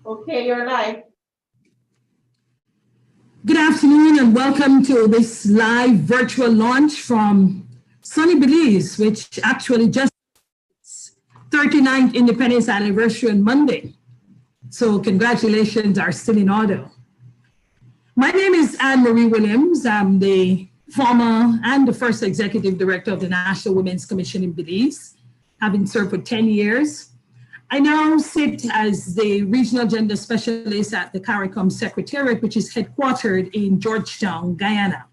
Okay, you're live. Good afternoon and welcome to this live virtual launch from sunny Belize, which actually just 39th Independence Anniversary on Monday. So congratulations are still in order. My name is Anne-Marie Williams. I'm the former and the first executive director of the National Women's Commission in Belize, having served for 10 years. I now sit as the regional gender specialist at the CARICOM Secretariat, which is headquartered in Georgetown, Guyana.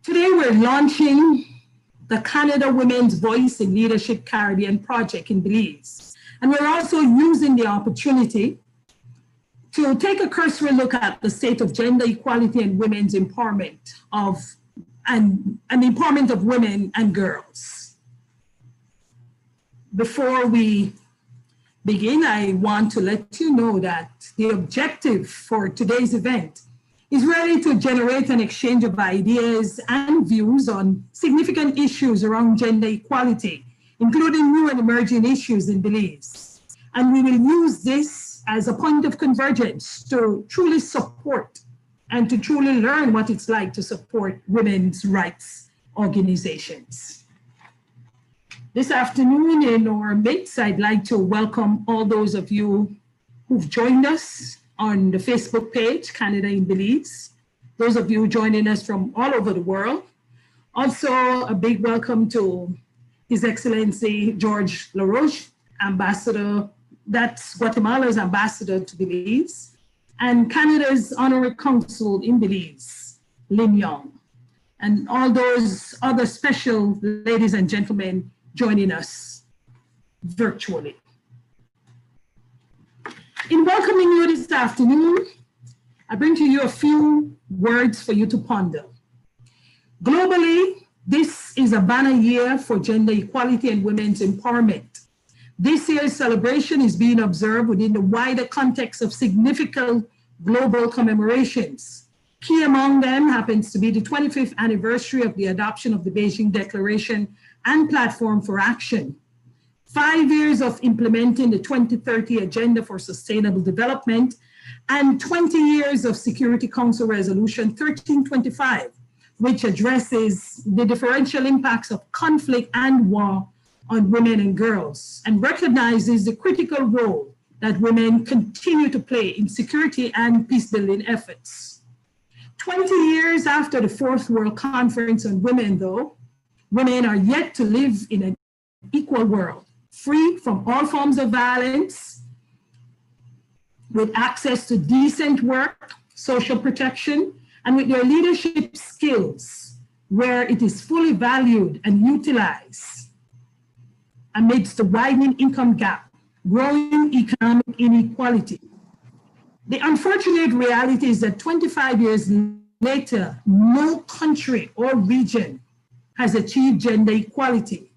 Today, we're launching the Canada Women's Voice in Leadership Caribbean project in Belize. And we're also using the opportunity to take a cursory look at the state of gender equality and women's empowerment and empowerment of women and girls. Before we begin, I want to let you know that the objective for today's event is really to generate an exchange of ideas and views on significant issues around gender equality, including new and emerging issues in Belize. And we will use this as a point of convergence to truly support and to truly learn what it's like to support women's rights organizations. This afternoon in our midst, I'd like to welcome all those of you who've joined us on the Facebook page, Canada in Belize, those of you joining us from all over the world. Also, a big welcome to His Excellency George LaRoche, Ambassador, that's Guatemala's ambassador to Belize, and Canada's Honorary Consul in Belize, Lin Yong, and all those other special ladies and gentlemen joining us virtually. In welcoming you this afternoon, I bring to you a few words for you to ponder. Globally, this is a banner year for gender equality and women's empowerment. This year's celebration is being observed within the wider context of significant global commemorations. Key among them happens to be the 25th anniversary of the adoption of the Beijing Declaration and Platform for Action, 5 years of implementing the 2030 Agenda for Sustainable Development, and 20 years of Security Council Resolution 1325, which addresses the differential impacts of conflict and war on women and girls, and recognizes the critical role that women continue to play in security and peace-building efforts. 20 years after the Fourth World Conference on Women, though, women are yet to live in an equal world, free from all forms of violence, with access to decent work, social protection, and with their leadership skills, where it is fully valued and utilized amidst the widening income gap, growing economic inequality. The unfortunate reality is that 25 years later, no country or region has achieved gender equality.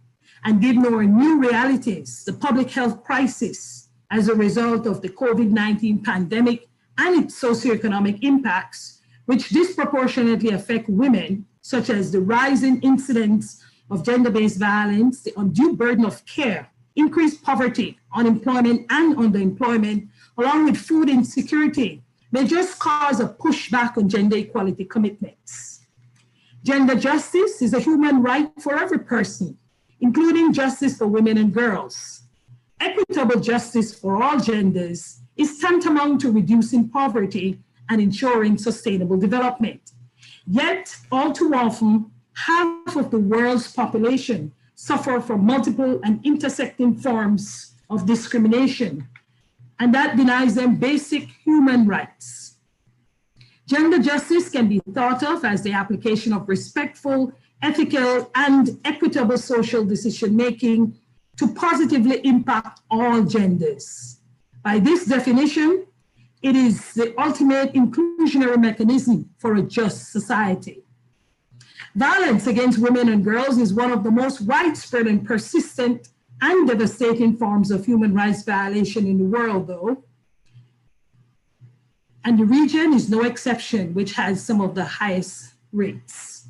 And given our new realities, the public health crisis as a result of the COVID-19 pandemic and its socioeconomic impacts, which disproportionately affect women, such as the rising incidence of gender-based violence, the undue burden of care, increased poverty, unemployment, and underemployment, along with food insecurity, may just cause a pushback on gender equality commitments. Gender justice is a human right for every person, including justice for women and girls. Equitable justice for all genders is tantamount to reducing poverty and ensuring sustainable development. Yet, all too often, half of the world's population suffer from multiple and intersecting forms of discrimination, and that denies them basic human rights. Gender justice can be thought of as the application of respectful, ethical, and equitable social decision-making to positively impact all genders. By this definition, it is the ultimate inclusionary mechanism for a just society. Violence against women and girls is one of the most widespread and persistent and devastating forms of human rights violation in the world, though. And the region is no exception, which has some of the highest rates.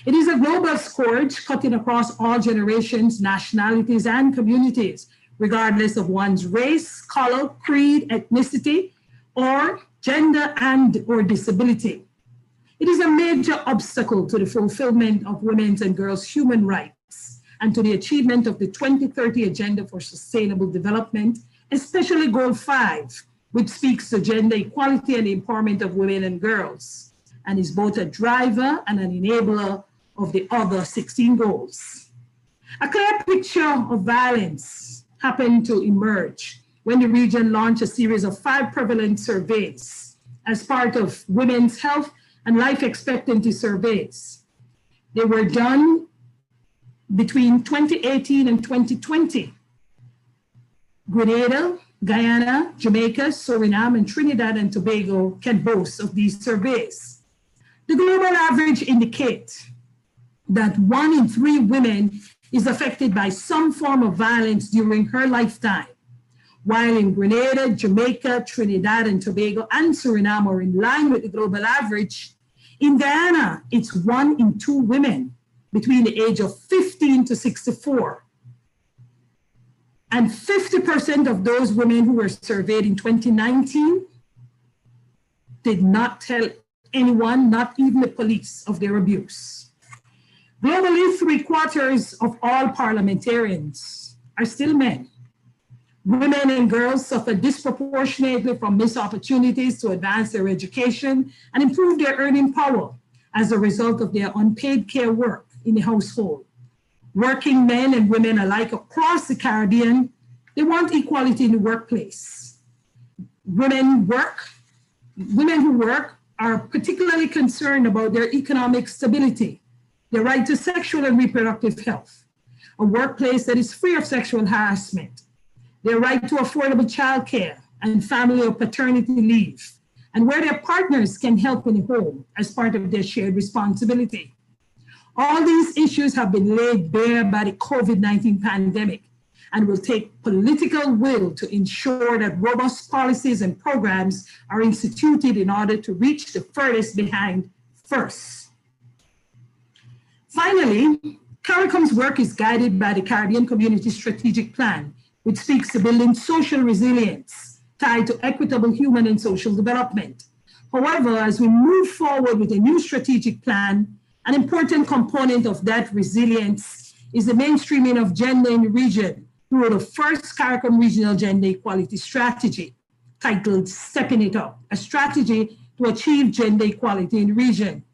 It is a global scourge cutting across all generations, nationalities, and communities, regardless of one's race, color, creed, ethnicity, or gender and/or disability. It is a major obstacle to the fulfillment of women's and girls' human rights and to the achievement of the 2030 Agenda for Sustainable Development, especially Goal 5, which speaks to gender equality and empowerment of women and girls, and is both a driver and an enabler of the other 16 goals. A clear picture of violence happened to emerge when the region launched a series of 5 prevalence surveys as part of women's health and life expectancy surveys. They were done between 2018 and 2020. Grenada, Guyana, Jamaica, Suriname, and Trinidad and Tobago can boast of these surveys. The global average indicates that 1 in 3 women is affected by some form of violence during her lifetime, while in Grenada, Jamaica, Trinidad and Tobago, and Suriname are in line with the global average. In Guyana, it's 1 in 2 women between the age of 15 to 64. And 50% of those women who were surveyed in 2019 did not tell anyone, not even the police, of their abuse. Globally, 3/4 of all parliamentarians are still men. Women and girls suffer disproportionately from missed opportunities to advance their education and improve their earning power as a result of their unpaid care work in the household. Working men and women alike across the Caribbean, they want equality in the workplace. Women who work are particularly concerned about their economic stability, their right to sexual and reproductive health, a workplace that is free of sexual harassment, their right to affordable childcare and family or paternity leave, and where their partners can help in the home as part of their shared responsibility. All these issues have been laid bare by the COVID-19 pandemic and will take political will to ensure that robust policies and programs are instituted in order to reach the furthest behind first. Finally, CARICOM's work is guided by the Caribbean Community Strategic Plan, which speaks to building social resilience tied to equitable human and social development. However, as we move forward with a new strategic plan, an important component of that resilience is the mainstreaming of gender in the region through the first CARICOM Regional Gender Equality Strategy, titled Stepping It Up, a strategy to achieve gender equality in the region.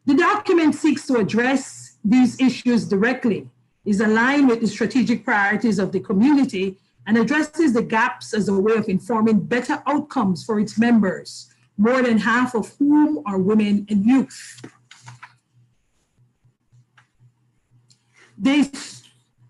The document seeks to address these issues directly, is aligned with the strategic priorities of the community, and addresses the gaps as a way of informing better outcomes for its members, more than half of whom are women and youth. This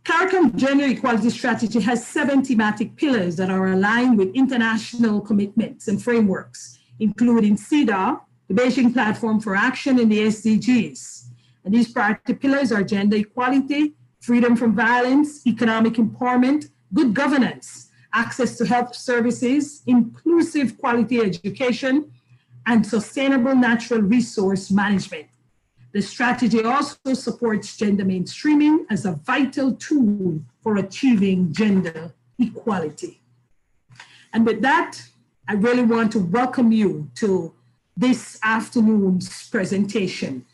CARICOM Gender Equality Strategy has 7 thematic pillars that are aligned with international commitments and frameworks, including CEDAW, the Beijing Platform for Action, and the SDGs. And these priority pillars are gender equality, freedom from violence, economic empowerment, good governance, access to health services, inclusive quality education, and sustainable natural resource management. The strategy also supports gender mainstreaming as a vital tool for achieving gender equality. And with that, I really want to welcome you to this afternoon's presentation.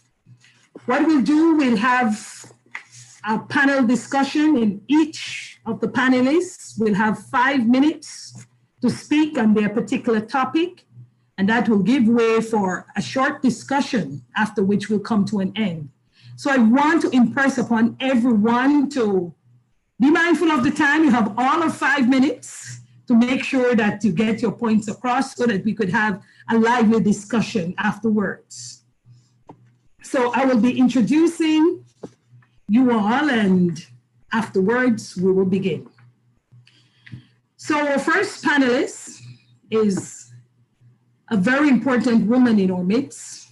What we'll do, we'll have a panel discussion, and each of the panelists will have 5 minutes to speak on their particular topic, and that will give way for a short discussion, after which we'll come to an end. So I want to impress upon everyone to be mindful of the time. You have all of 5 minutes to make sure that you get your points across so that we could have a lively discussion afterwards. So I will be introducing you all, and afterwards we will begin. So our first panelist is a very important woman in our midst,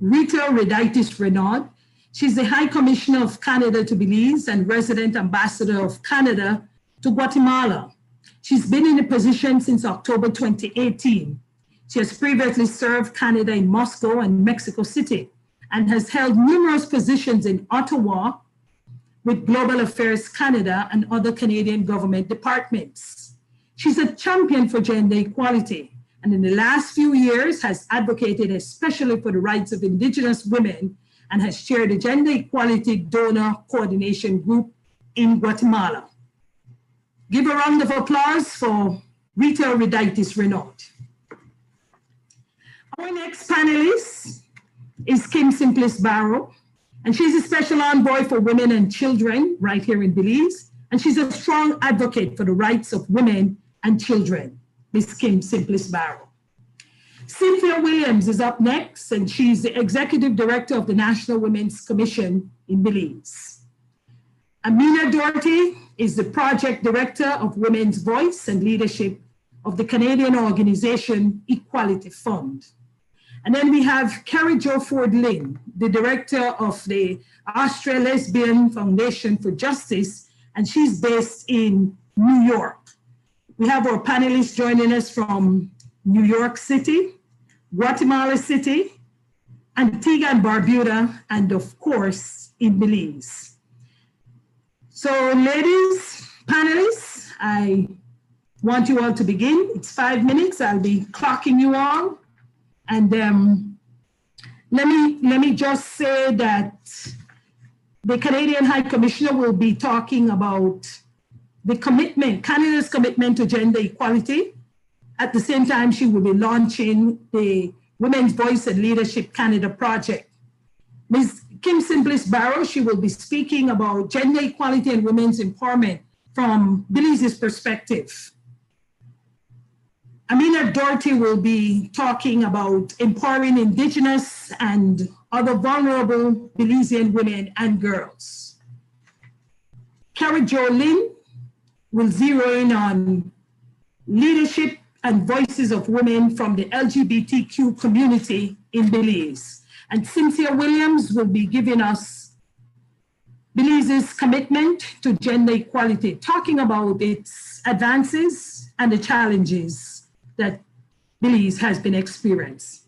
Rita Raditis Renaud. She's the High Commissioner of Canada to Belize and Resident Ambassador of Canada to Guatemala. She's been in the position since October 2018. She has previously served Canada in Moscow and Mexico City and has held numerous positions in Ottawa, with Global Affairs Canada and other Canadian government departments. She's a champion for gender equality, and in the last few years has advocated especially for the rights of Indigenous women and has chaired the Gender Equality Donor Coordination Group in Guatemala. Give a round of applause for Rita Raditis Renaud. Our next panelist is Kim Simplice Barrow, and she's a special envoy for women and children right here in Belize, and she's a strong advocate for the rights of women and children, Ms. Kim Simplice Barrow. Cynthia Williams is up next, and she's the Executive Director of the National Women's Commission in Belize. Amina Doherty is the Project Director of Women's Voice and Leadership of the Canadian organization Equality Fund. And then we have Carrie Jo Ford Lynn, the Director of the Australesbian Foundation for Justice, and she's based in New York. We have our panelists joining us from New York City, Guatemala City, Antigua and Barbuda, and of course, in Belize. So ladies, panelists, I want you all to begin. It's 5 minutes. I'll be clocking you all. And let me just say that the Canadian High Commissioner will be talking about the commitment, Canada's commitment to gender equality. At the same time, she will be launching the Women's Voice and Leadership Canada project. Ms. Kim Simplice Barrow, she will be speaking about gender equality and women's empowerment from Belize's perspective. Amina Doherty will be talking about empowering Indigenous and other vulnerable Belizean women and girls. Carrie Jo Lynn will zero in on leadership and voices of women from the LGBTQ community in Belize. And Cynthia Williams will be giving us Belize's commitment to gender equality, talking about its advances and the challenges that Belize has been experienced.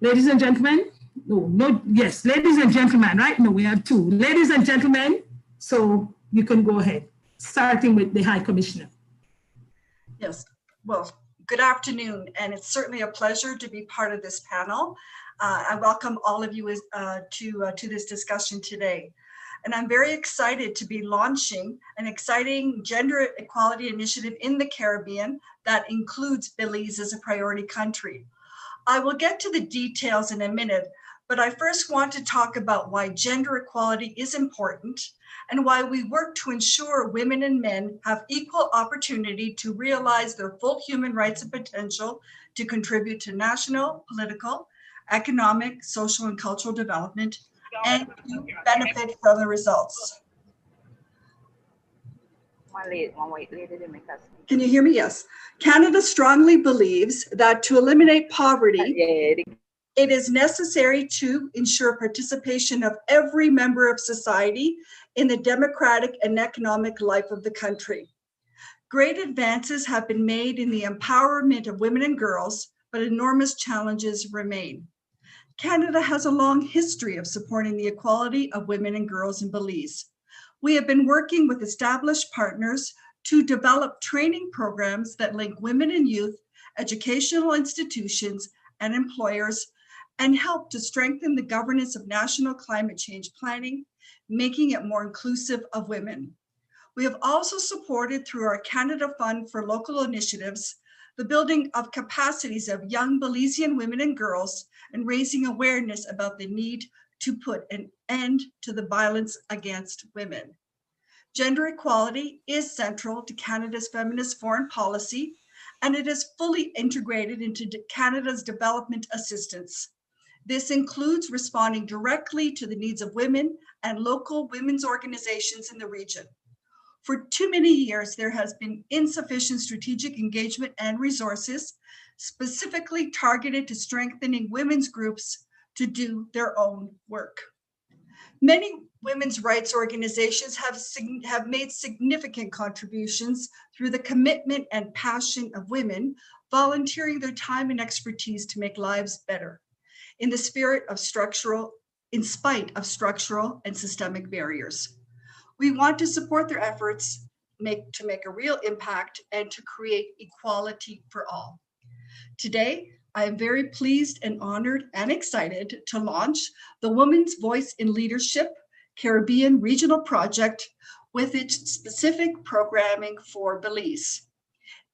Ladies and gentlemen, ladies and gentlemen, right? No, we have two. Ladies and gentlemen, so you can go ahead, starting with the High Commissioner. Yes, well, good afternoon, and it's certainly a pleasure to be part of this panel. I welcome all of you to this discussion today. And I'm very excited to be launching an exciting gender equality initiative in the Caribbean that includes Belize as a priority country. I will get to the details in a minute, but I first want to talk about why gender equality is important and why we work to ensure women and men have equal opportunity to realize their full human rights and potential to contribute to national, political, economic, social, and cultural development, and to benefit from the results. Can you hear me? Yes. Canada strongly believes that to eliminate poverty, it is necessary to ensure participation of every member of society in the democratic and economic life of the country. Great advances have been made in the empowerment of women and girls, but enormous challenges remain. Canada has a long history of supporting the equality of women and girls in Belize. We have been working with established partners to develop training programs that link women and youth, educational institutions, and employers, and help to strengthen the governance of national climate change planning, making it more inclusive of women. We have also supported through our Canada Fund for Local Initiatives, the building of capacities of young Belizean women and girls, and raising awareness about the need to put an end to the violence against women. Gender equality is central to Canada's feminist foreign policy, and it is fully integrated into Canada's development assistance. This includes responding directly to the needs of women and local women's organizations in the region. For too many years, there has been insufficient strategic engagement and resources specifically targeted to strengthening women's groups to do their own work. Many women's rights organizations have made significant contributions through the commitment and passion of women volunteering their time and expertise to make lives better in spite of structural and systemic barriers. We want to support their efforts to make a real impact and to create equality for all. Today, I am very pleased and honored and excited to launch the Women's Voice in Leadership Caribbean Regional Project with its specific programming for Belize.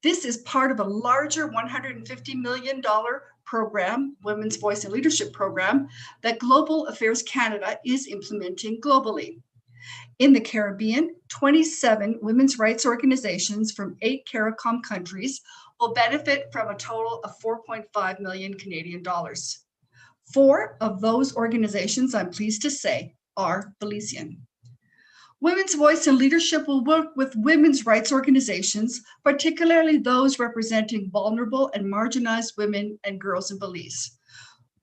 This is part of a larger $150 million program, Women's Voice in Leadership program, that Global Affairs Canada is implementing globally. In the Caribbean, 27 women's rights organizations from 8 CARICOM countries will benefit from a total of 4.5 million Canadian dollars. 4 of those organizations, I'm pleased to say, are Belizean. Women's Voice in Leadership will work with women's rights organizations, particularly those representing vulnerable and marginalized women and girls in Belize.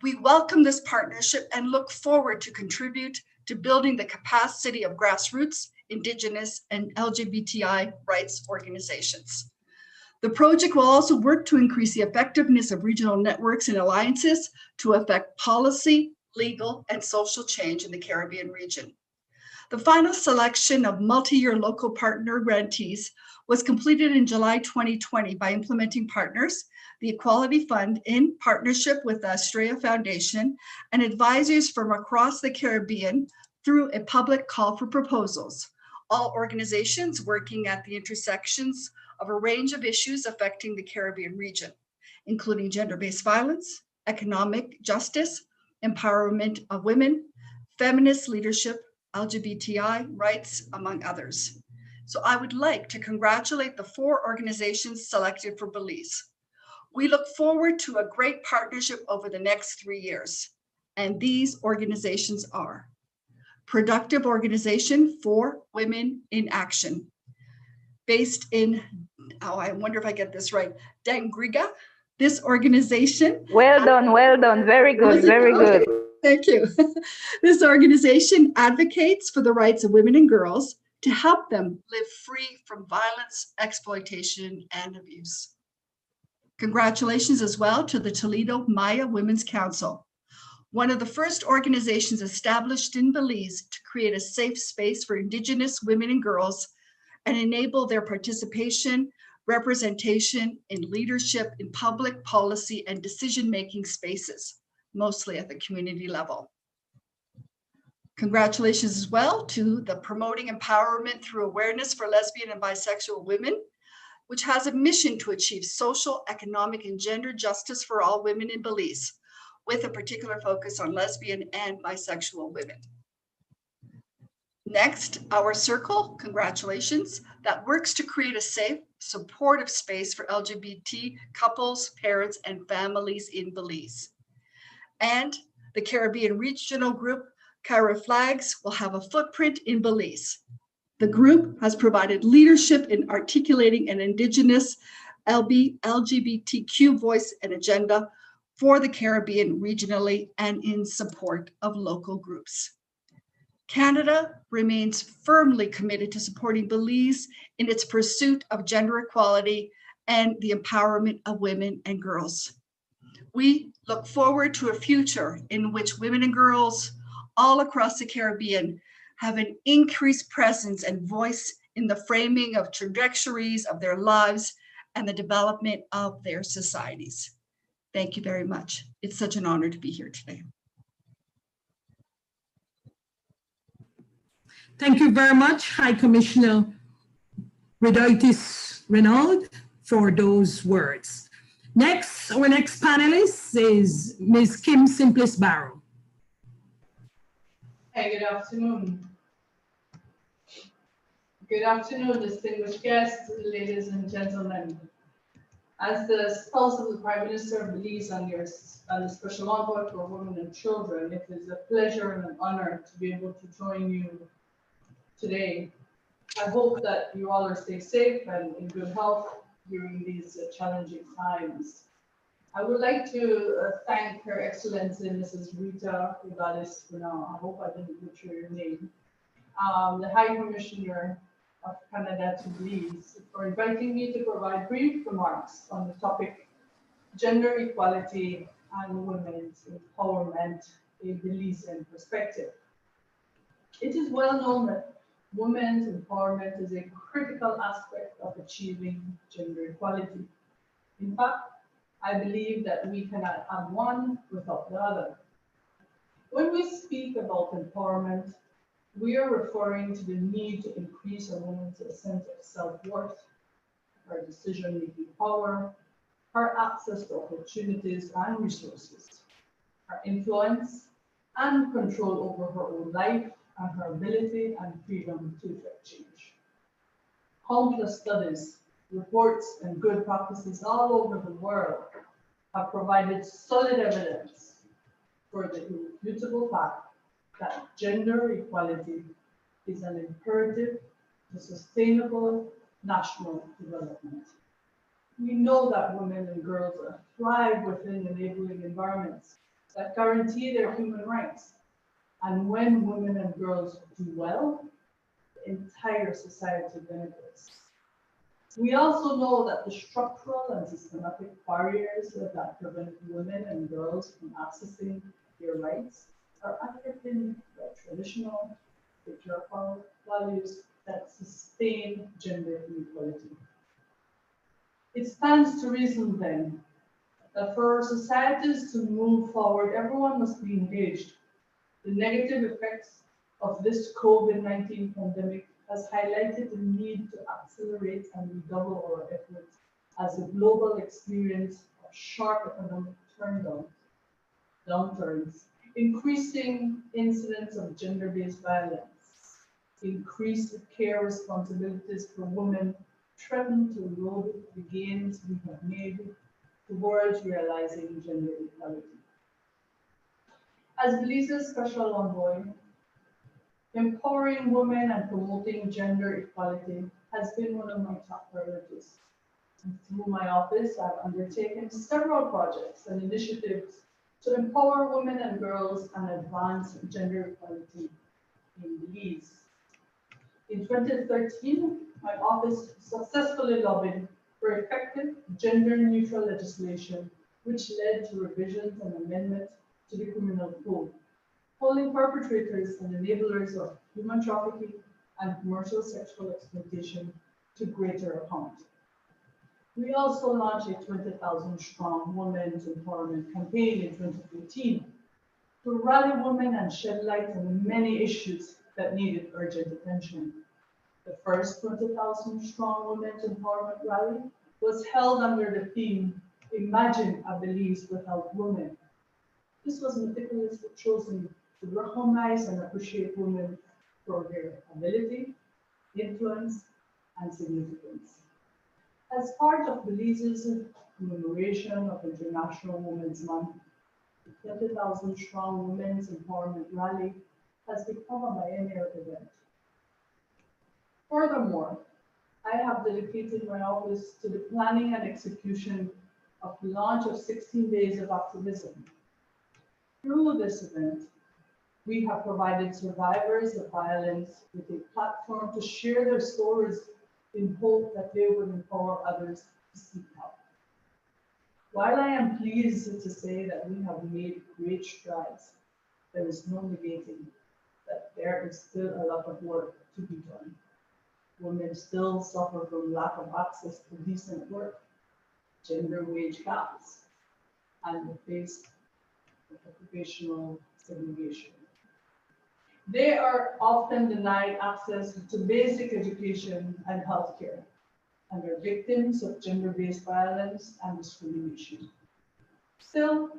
We welcome this partnership and look forward to contribute to building the capacity of grassroots, Indigenous, and LGBTI rights organizations. The project will also work to increase the effectiveness of regional networks and alliances to affect policy, legal, and social change in the Caribbean region. The final selection of multi-year local partner grantees was completed in July 2020 by implementing partners, the Equality Fund in partnership with the Australia Foundation and advisors from across the Caribbean through a public call for proposals. All organizations working at the intersections of a range of issues affecting the Caribbean region, including gender-based violence, economic justice, empowerment of women, feminist leadership, LGBTI rights, among others. So I would like to congratulate the 4 organizations selected for Belize. We look forward to a great partnership over the next 3 years. And these organizations are Productive Organization for Women in Action, based in, I wonder if I get this right, Dangriga. This organization. Well done, very good, very good. Thank you. This organization advocates for the rights of women and girls to help them live free from violence, exploitation, and abuse. Congratulations as well to the Toledo Maya Women's Council, one of the first organizations established in Belize to create a safe space for Indigenous women and girls and enable their participation, representation, in leadership in public policy and decision-making spaces, mostly at the community level. Congratulations as well to the Promoting Empowerment Through Awareness for Lesbian and Bisexual Women, which has a mission to achieve social, economic, and gender justice for all women in Belize, with a particular focus on lesbian and bisexual women. Next, our circle, congratulations, that works to create a safe, supportive space for LGBT couples, parents, and families in Belize. And the Caribbean Regional Group, Cara Flags, will have a footprint in Belize. The group has provided leadership in articulating an Indigenous LGBTQ voice and agenda for the Caribbean regionally and in support of local groups. Canada remains firmly committed to supporting Belize in its pursuit of gender equality and the empowerment of women and girls. We look forward to a future in which women and girls all across the Caribbean have an increased presence and voice in the framing of trajectories of their lives and the development of their societies. Thank you very much. It's such an honor to be here today. Thank you very much, High Commissioner Raditis Renaud, for those words. Next, our next panelist is Ms. Kim Simplis Barrow. Hey, good afternoon. Good afternoon, distinguished guests, ladies and gentlemen. As the spouse of the Prime Minister of Belize and the Special Envoy for Women and Children, it is a pleasure and an honor to be able to join you today. I hope that you all are staying safe and in good health during these challenging times. I would like to thank Her Excellency Mrs. Rita Raditis. I hope I didn't butcher your name. The High Commissioner of Canada to Belize, for inviting me to provide brief remarks on the topic gender equality and women's empowerment, a Belizean perspective. It is well known that Women's empowerment is a critical aspect of achieving gender equality. In fact, I believe that we cannot have one without the other. When we speak about empowerment, we are referring to the need to increase a woman's sense of self-worth, her decision-making power, her access to opportunities and resources, her influence and control over her own life, and her ability and freedom to effect change. Countless studies, reports, and good practices all over the world have provided solid evidence for the irrefutable fact that gender equality is an imperative to sustainable national development. We know that women and girls thrive within enabling environments that guarantee their human rights. And when women and girls do well, the entire society benefits. We also know that the structural and systematic barriers that prevent women and girls from accessing their rights are underpinned by traditional patriarchal values that sustain gender inequality. It stands to reason then that for our societies to move forward, everyone must be engaged. The negative effects of this COVID-19 pandemic has highlighted the need to accelerate and redouble our efforts as a global experience of sharp economic downturns, increasing incidents of gender-based violence, increased care responsibilities for women threaten to erode the gains we have made towards realizing gender equality. As Belize's special envoy, empowering women and promoting gender equality has been one of my top priorities. And through my office, I've undertaken several projects and initiatives to empower women and girls and advance gender equality in Belize. In 2013, my office successfully lobbied for effective gender-neutral legislation, which led to revisions and amendments to the criminal code, holding perpetrators and enablers of human trafficking and commercial sexual exploitation to greater account. We also launched a 20,000-strong women's empowerment campaign in 2014 to rally women and shed light on the many issues that needed urgent attention. The first 20,000-strong women's empowerment rally was held under the theme, Imagine a Belize Without Women. This was meticulously chosen to recognize and appreciate women for their ability, influence, and significance. As part of Belize's commemoration of International Women's Month, the 20,000-strong Women's Empowerment Rally has become a biennial event. Furthermore, I have dedicated my office to the planning and execution of the launch of 16 Days of Activism. Through this event, we have provided survivors of violence with a platform to share their stories in hope that they would empower others to seek help. While I am pleased to say that we have made great strides, there is no negating that there is still a lot of work to be done. Women still suffer from lack of access to decent work, gender wage gaps, and the face of occupational segregation. They are often denied access to basic education and healthcare, and are victims of gender-based violence and discrimination. Still,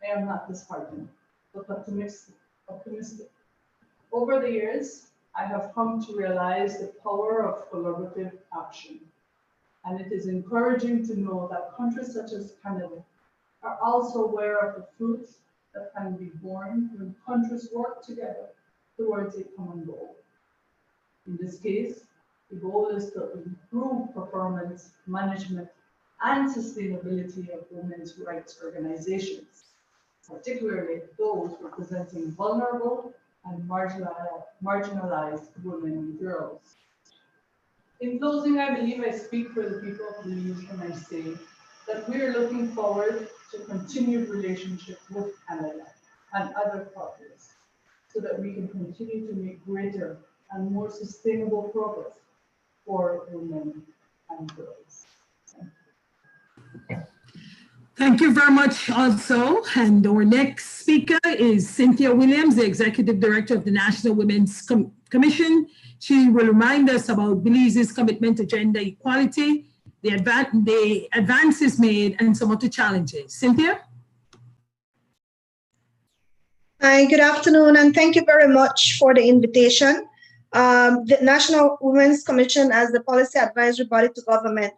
I am not disheartened, but optimistic. Over the years, I have come to realize the power of collaborative action, and it is encouraging to know that countries such as Canada are also aware of the fruits that can be born when countries work together towards a common goal. In this case, the goal is to improve performance, management, and sustainability of women's rights organizations, particularly those representing vulnerable and marginalized women and girls. In closing, I believe I speak for the people of Belize when I say that we are looking forward to continued relationship with Canada and other partners so that we can continue to make greater and more sustainable progress for women and girls. Thank you very much also. And our next speaker is Cynthia Williams, the Executive Director of the National Women's Commission. She will remind us about Belize's commitment to gender equality, the advances made, and some of the challenges. Cynthia? Hi, good afternoon, and thank you very much for the invitation. The National Women's Commission, as the policy advisory body to government,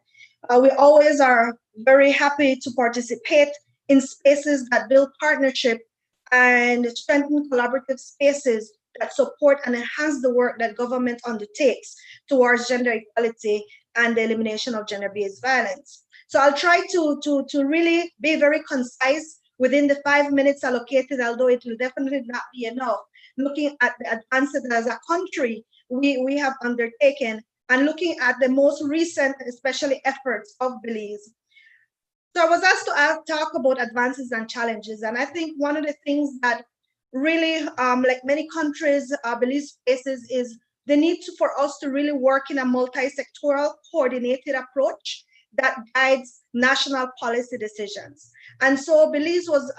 we always are very happy to participate in spaces that build partnership and strengthen collaborative spaces that support and enhance the work that government undertakes towards gender equality and the elimination of gender-based violence. So I'll try to really be very concise within the 5 minutes allocated, although it will definitely not be enough, looking at the advances as a country we have undertaken and looking at the most recent, especially efforts of Belize. So I was asked to talk about advances and challenges. And I think one of the things that really, like many countries, Belize faces is the need for us to really work in a multi-sectoral coordinated approach that guides national policy decisions. And so Belize was,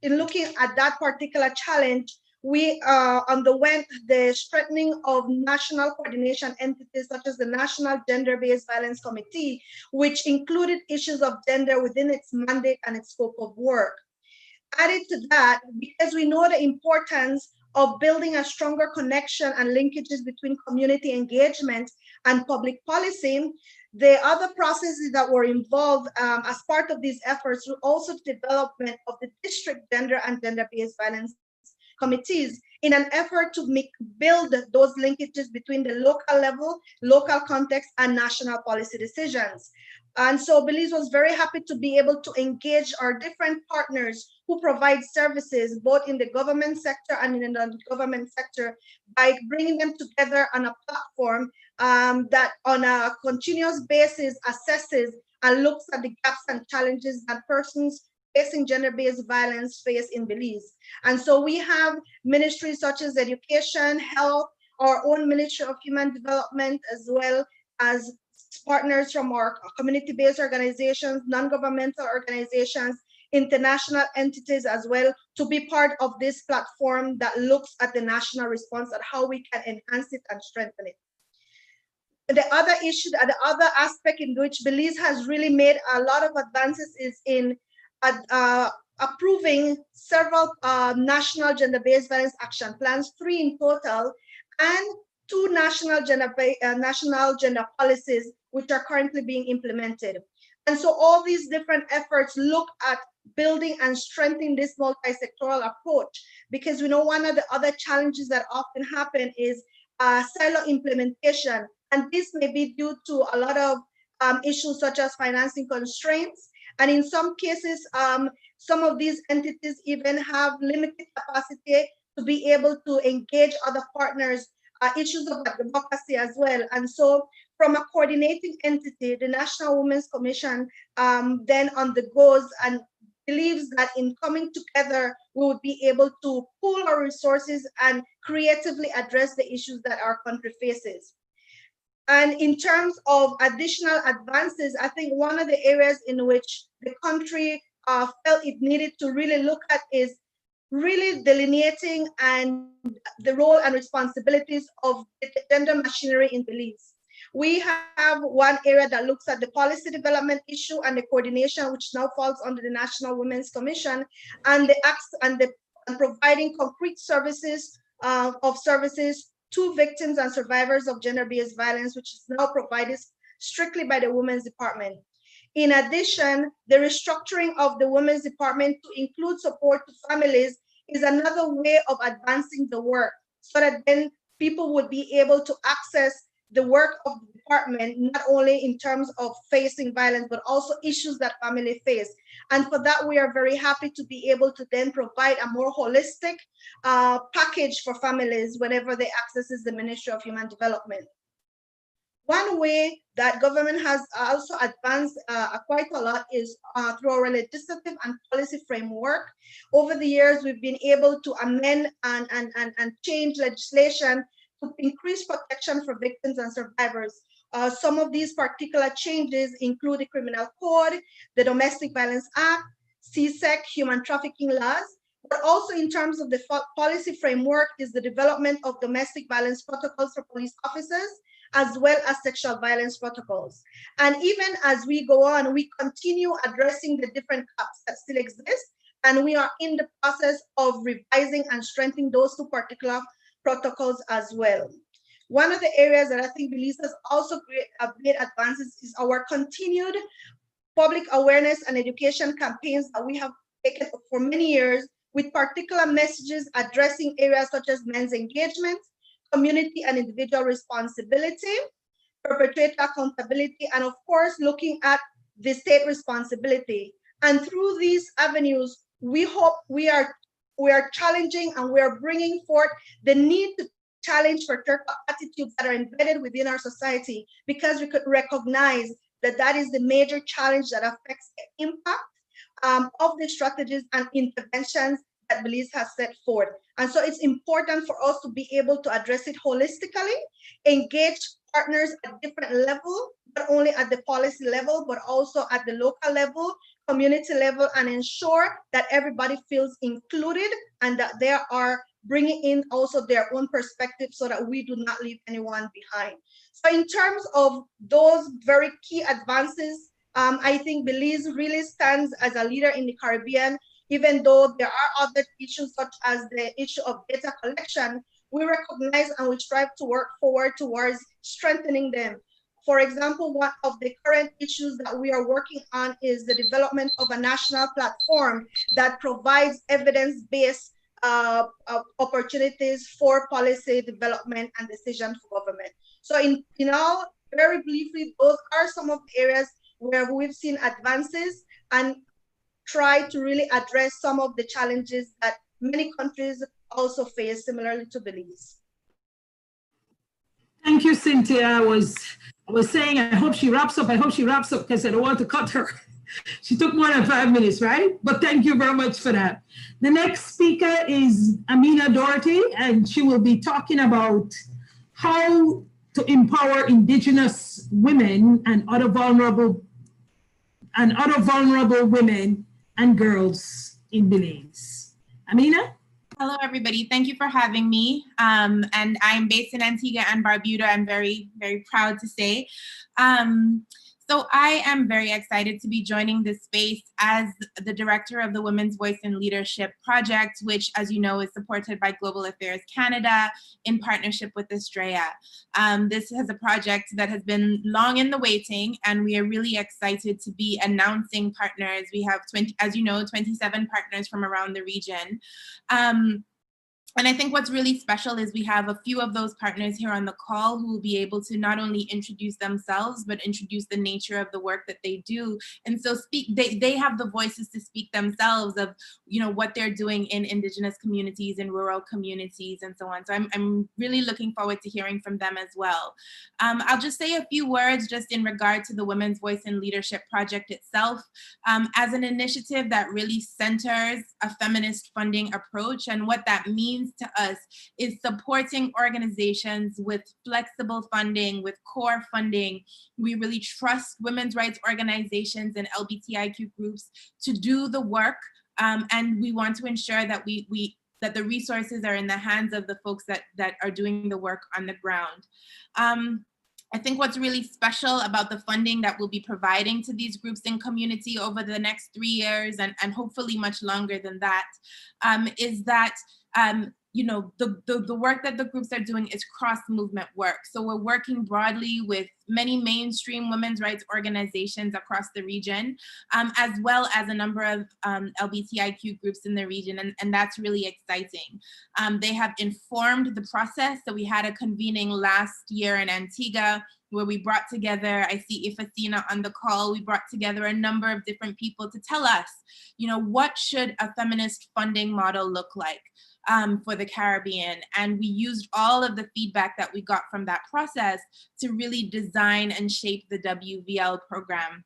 in looking at that particular challenge, we underwent the strengthening of national coordination entities such as the National Gender-Based Violence Committee, which included issues of gender within its mandate and its scope of work. Added to that, because we know the importance of building a stronger connection and linkages between community engagement and public policy, the other processes that were involved as part of these efforts were also the development of the district gender and gender-based violence committees in an effort to build those linkages between the local level, local context, and national policy decisions. And so Belize was very happy to be able to engage our different partners who provide services both in the government sector and in the non-government sector by bringing them together on a platform that on a continuous basis assesses and looks at the gaps and challenges that persons facing gender-based violence face in Belize. And so we have ministries such as education, health, our own Ministry of Human Development, as well as partners from our community-based organizations, non-governmental organizations, international entities as well, to be part of this platform that looks at the national response and how we can enhance it and strengthen it. The other issue, the other aspect in which Belize has really made a lot of advances is in approving several national gender-based violence action plans, 3 in total, and 2 national gender policies, which are currently being implemented. And so all these different efforts look at building and strengthening this multi-sectoral approach, because we know one of the other challenges that often happen is silo implementation. And this may be due to a lot of issues such as financing constraints. And in some cases, some of these entities even have limited capacity to be able to engage other partners, issues of democracy as well. And so from a coordinating entity, the National Women's Commission then undergoes and believes that in coming together, we would be able to pool our resources and creatively address the issues that our country faces. And in terms of additional advances, I think one of the areas in which the country felt it needed to really look at is really delineating and the role and responsibilities of the gender machinery in Belize. We have one area that looks at the policy development issue and the coordination, which now falls under the National Women's Commission, and the acts and providing concrete services to victims and survivors of gender-based violence, which is now provided strictly by the Women's Department. In addition, the restructuring of the Women's Department to include support to families is another way of advancing the work, so that then people would be able to access the work of the department, not only in terms of facing violence, but also issues that family face. And for that, we are very happy to be able to then provide a more holistic package for families whenever they access the Ministry of Human Development. One way that government has also advanced quite a lot is through our legislative and policy framework. Over the years, we've been able to amend and change legislation to increase protection for victims and survivors. Some of these particular changes include the Criminal Code, the Domestic Violence Act, CSEC, human trafficking laws, but also in terms of the policy framework is the development of domestic violence protocols for police officers, as well as sexual violence protocols. And even as we go on, we continue addressing the different gaps that still exist, and we are in the process of revising and strengthening those two particular protocols as well. One of the areas that I think Belize has also made advances is our continued public awareness and education campaigns that we have taken for many years, with particular messages addressing areas such as men's engagement, community and individual responsibility, perpetrator accountability, and of course, looking at the state responsibility. And through these avenues, we hope we are challenging and we are bringing forth the need to challenge patriarchal attitudes that are embedded within our society, because we could recognize that that is the major challenge that affects the impact of the strategies and interventions that Belize has set forth. And so it's important for us to be able to address it holistically, engage partners at different levels, not only at the policy level, but also at the local level, community level, and ensure that everybody feels included and that they are bringing in also their own perspective so that we do not leave anyone behind. So in terms of those very key advances, I think Belize really stands as a leader in the Caribbean, even though there are other issues such as the issue of data collection. We recognize and we strive to work forward towards strengthening them. For example, one of the current issues that we are working on is the development of a national platform that provides evidence-based opportunities for policy development and decision for government. So in all, very briefly, those are some of the areas where we've seen advances and try to really address some of the challenges that many countries also face, similarly to Belize. Thank you, Cynthia. I was saying, I hope she wraps up. I hope she wraps up because I don't want to cut her. She took more than 5 minutes, right? But thank you very much for that. The next speaker is Amina Doherty, and she will be talking about how to empower Indigenous women and other vulnerable women and girls in Belize. Amina? Hello, everybody. Thank you for having me. And I'm based in Antigua and Barbuda, I'm very, very proud to say. So I am very excited to be joining this space as the director of the Women's Voice in Leadership Project, which, as you know, is supported by Global Affairs Canada in partnership with Estrella. This is a project that has been long in the waiting, and we are really excited to be announcing partners. We have, 27 partners from around the region. And I think what's really special is we have a few of those partners here on the call who will be able to not only introduce themselves, but introduce the nature of the work that they do. And so they have the voices to speak themselves of, what they're doing in Indigenous communities, in rural communities, and so on. So I'm really looking forward to hearing from them as well. I'll just say a few words just in regard to the Women's Voice in Leadership Project itself, as an initiative that really centers a feminist funding approach. And what that means to us is supporting organizations with flexible funding, with core funding. We really trust women's rights organizations and LGBTIQ groups to do the work, and we want to ensure that that the resources are in the hands of the folks that are doing the work on the ground. I think what's really special about the funding that we'll be providing to these groups in community over the next 3 years, and hopefully much longer than that, is that the work that the groups are doing is cross-movement work. So we're working broadly with many mainstream women's rights organizations across the region, as well as a number of LGBTIQ groups in the region, and that's really exciting. They have informed the process. So we had a convening last year in Antigua where we brought together, I see Ifasina on the call, we brought together a number of different people to tell us, what should a feminist funding model look like for the Caribbean? And we used all of the feedback that we got from that process to really design and shape the WVL program.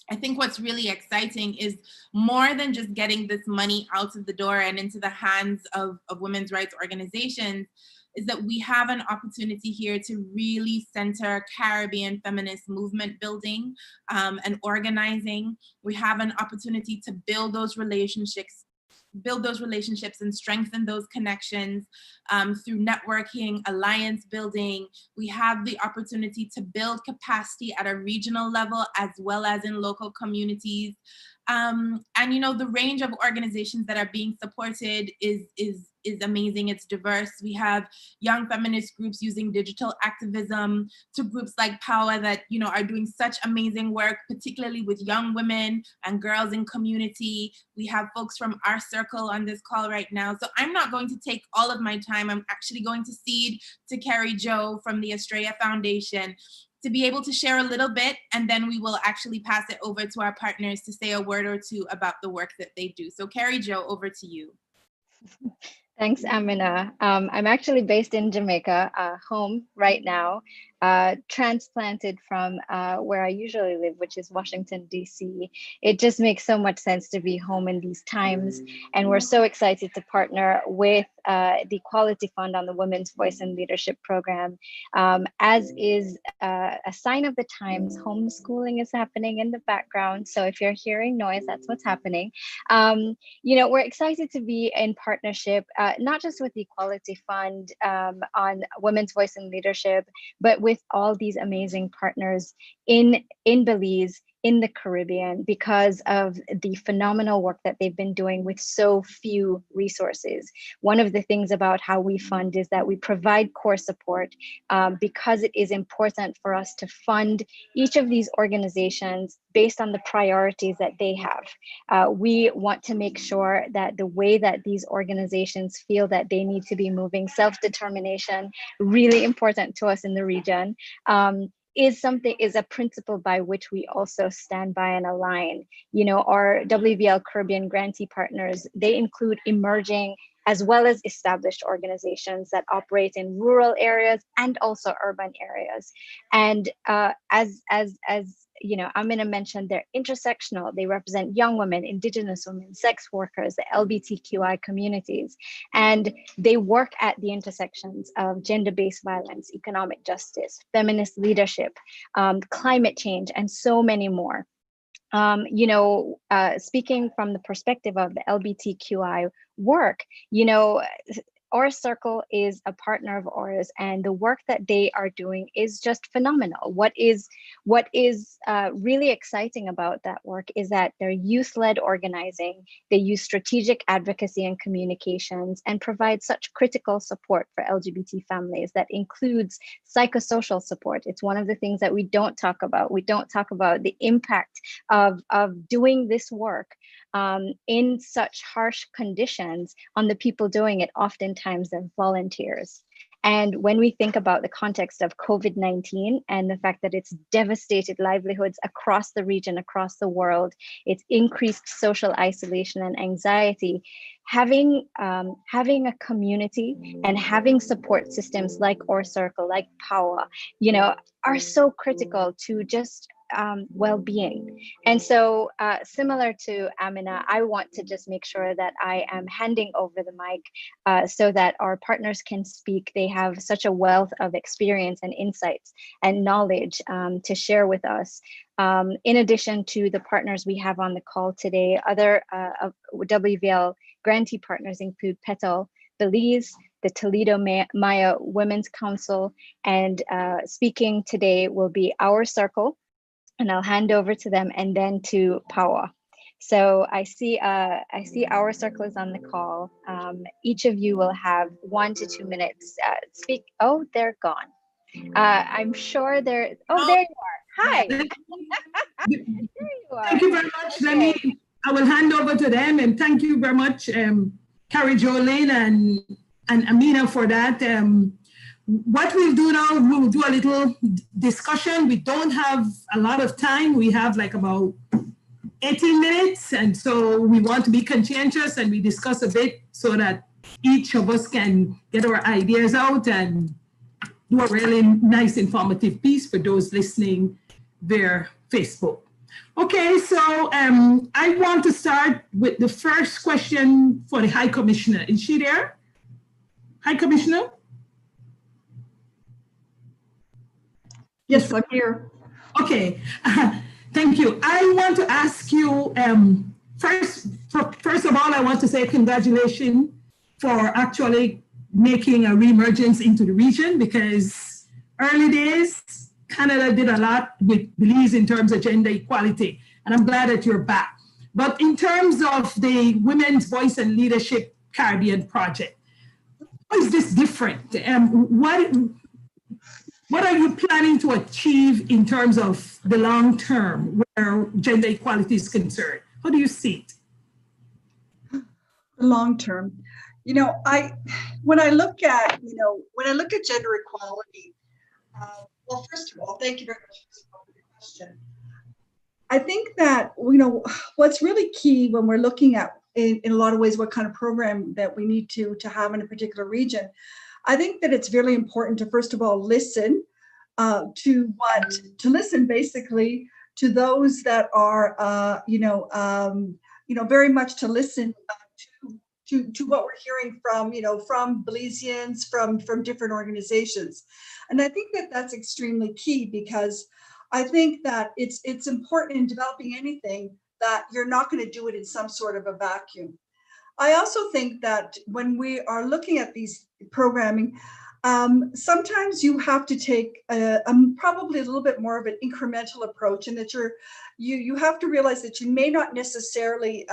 I think what's really exciting is more than just getting this money out of the door and into the hands of women's rights organizations, is that we have an opportunity here to really center Caribbean feminist movement building and organizing. We have an opportunity to build those relationships and strengthen those connections through networking, alliance building. We have the opportunity to build capacity at a regional level as well as in local communities. And you know, the range of organizations that are being supported is amazing. It's diverse. We have young feminist groups using digital activism, to groups like Power that, you know, are doing such amazing work, particularly with young women and girls in community. We have folks from our circle on this call right now. So I'm not going to take all of my time. I'm actually going to cede to Carrie Jo from the Estrella Foundation to be able to share a little bit, and then we will actually pass it over to our partners to say a word or two about the work that they do. So Carrie Jo, over to you. Thanks, Amina. I'm actually based in Jamaica, home right now, transplanted from where I usually live, which is Washington, D.C. It just makes so much sense to be home in these times. And we're so excited to partner with the Equality Fund on the Women's Voice and Leadership Program. As is a sign of the times, homeschooling is happening in the background. So if you're hearing noise, that's what's happening. You know, we're excited to be in partnership, not just with the Equality Fund on Women's Voice and Leadership, but with all these amazing partners in Belize, in the Caribbean, because of the phenomenal work that they've been doing with so few resources. One of the things about how we fund is that we provide core support because it is important for us to fund each of these organizations based on the priorities that they have. We want to make sure that the way that these organizations feel that they need to be moving, self-determination, really important to us in the region, is a principle by which we also stand by and align. You know, our WVL Caribbean grantee partners, they include emerging as well as established organizations that operate in rural areas and also urban areas. And as you know, I'm going to mention they're intersectional. They represent young women, Indigenous women, sex workers, the LGBTQI communities, and they work at the intersections of gender-based violence, economic justice, feminist leadership, climate change, and so many more. You know, speaking from the perspective of the LGBTQI work, you know, our circle is a partner of ours, and the work that they are doing is just phenomenal. What is really exciting about that work is that they're youth-led organizing. They use strategic advocacy and communications and provide such critical support for LGBT families that includes psychosocial support. It's one of the things that we don't talk about. We don't talk about the impact of doing this work in such harsh conditions on the people doing it, oftentimes they're volunteers. And when we think about the context of COVID-19 and the fact that it's devastated livelihoods across the region, across the world, it's increased social isolation and anxiety, having a community and having support systems like Our Circle, like Power, you know, are so critical to just well-being. And so similar to Amina, I want to just make sure that I am handing over the mic so that our partners can speak. They have such a wealth of experience and insights and knowledge to share with us. In addition to the partners we have on the call today, other WVL grantee partners include Petal, Belize, the Toledo Maya Women's Council, and speaking today will be Our Circle. And I'll hand over to them and then to Power. So I see Our Circle is on the call. Each of you will have 1 to 2 minutes. Speak. Oh, they're gone. I'm sure they're. Oh, there you are. Hi. There you are. Thank you very much. I will hand over to them, and thank you very much, Carrie Jolene and Amina for that. What we'll do now, we'll do a little discussion. We don't have a lot of time. We have like about 18 minutes. And so we want to be conscientious and we discuss a bit so that each of us can get our ideas out and do a really nice informative piece for those listening via Facebook. Okay, so I want to start with the first question for the High Commissioner. Is she there? High Commissioner? Yes, I'm here. Okay, thank you. I want to ask you, first of all, I want to say congratulations for actually making a reemergence into the region, because early days, Canada did a lot with Belize in terms of gender equality, and I'm glad that you're back. But in terms of the Women's Voice and Leadership Caribbean Project, how is this different? What are you planning to achieve in terms of the long term where gender equality is concerned? How do you see it? Long term, when I look at gender equality, well, first of all, thank you very much for the question. I think that, what's really key when we're looking at, in a lot of ways, what kind of program that we need to have in a particular region, I think that it's really important to, first of all, listen listen basically to those that are, very much to listen to what we're hearing from, from Belizeans, from different organizations. And I think that that's extremely key, because I think that it's important in developing anything that you're not going to do it in some sort of a vacuum. I also think that when we are looking at these programming, sometimes you have to take probably a little bit more of an incremental approach, and that you have to realize that you may not necessarily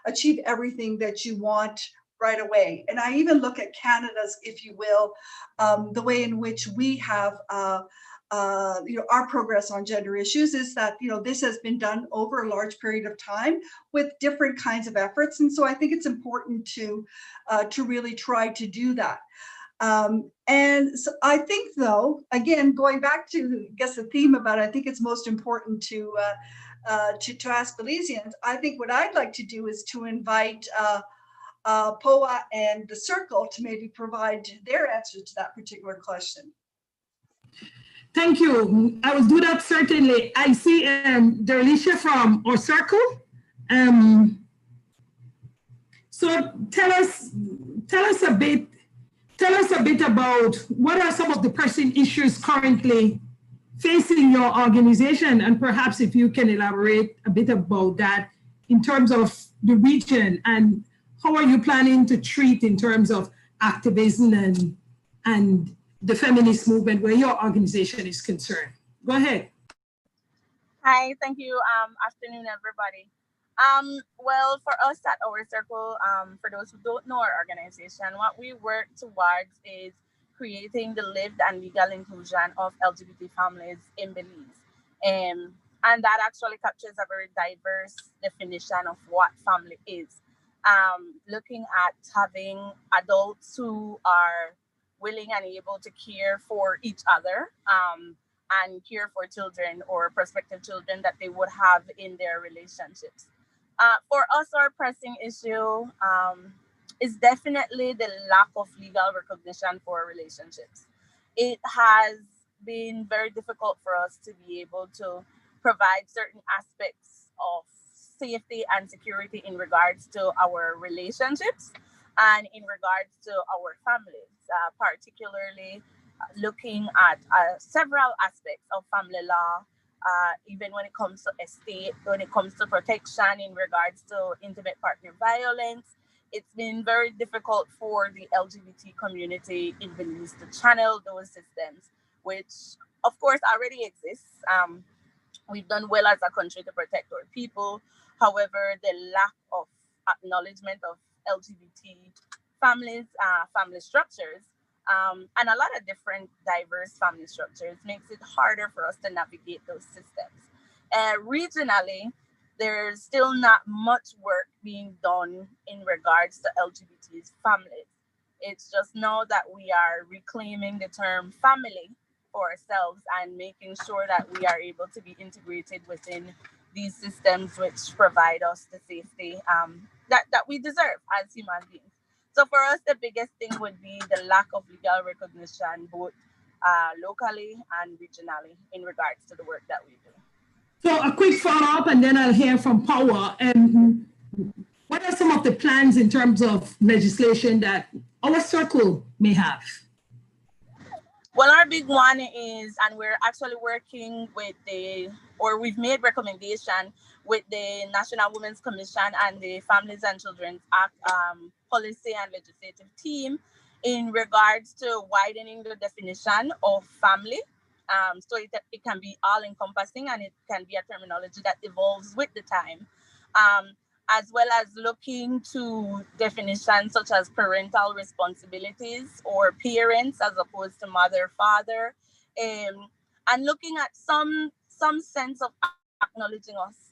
achieve everything that you want right away. And I even look at Canada's, if you will, the way in which we have our progress on gender issues is that, this has been done over a large period of time with different kinds of efforts. And so I think it's important to really try to do that. And so I think, though, again, going back to, I guess, the theme about, I think it's most important to ask Belizeans. I think what I'd like to do is to invite POA and the Circle to maybe provide their answer to that particular question. Thank you. I will do that, certainly. I see Derlisha from our Circle. So tell us a bit about what are some of the pressing issues currently facing your organization, and perhaps if you can elaborate a bit about that in terms of the region, and how are you planning to treat in terms of activism and the feminist movement where your organization is concerned. Go ahead. Hi, thank you. Afternoon, everybody. Well, for us at our Circle, for those who don't know our organization, what we work towards is creating the lived and legal inclusion of LGBT families in Belize. And that actually captures a very diverse definition of what family is. Looking at having adults who are willing and able to care for each other and care for children or prospective children that they would have in their relationships. For us, our pressing issue is definitely the lack of legal recognition for relationships. It has been very difficult for us to be able to provide certain aspects of safety and security in regards to our relationships and in regards to our families, particularly looking at several aspects of family law, even when it comes to estate, when it comes to protection in regards to intimate partner violence. It's been very difficult for the LGBT community in Belize to channel those systems, which of course already exists. We've done well as a country to protect our people. However, the lack of acknowledgement of LGBT families, family structures, and a lot of different diverse family structures makes it harder for us to navigate those systems. Regionally, there's still not much work being done in regards to LGBT families. It's just now that we are reclaiming the term family for ourselves and making sure that we are able to be integrated within these systems which provide us the safety that we deserve as human beings. So for us, the biggest thing would be the lack of legal recognition, both locally and regionally, in regards to the work that we do. So a quick follow-up, and then I'll hear from POA. What are some of the plans in terms of legislation that our Circle may have? Well, our big one is, and we're actually working with we've made recommendation with the National Women's Commission and the Families and Children's Act policy and legislative team in regards to widening the definition of family. So it can be all encompassing, and it can be a terminology that evolves with the time. As well as looking to definitions such as parental responsibilities or parents as opposed to mother, father, and looking at some sense of acknowledging us.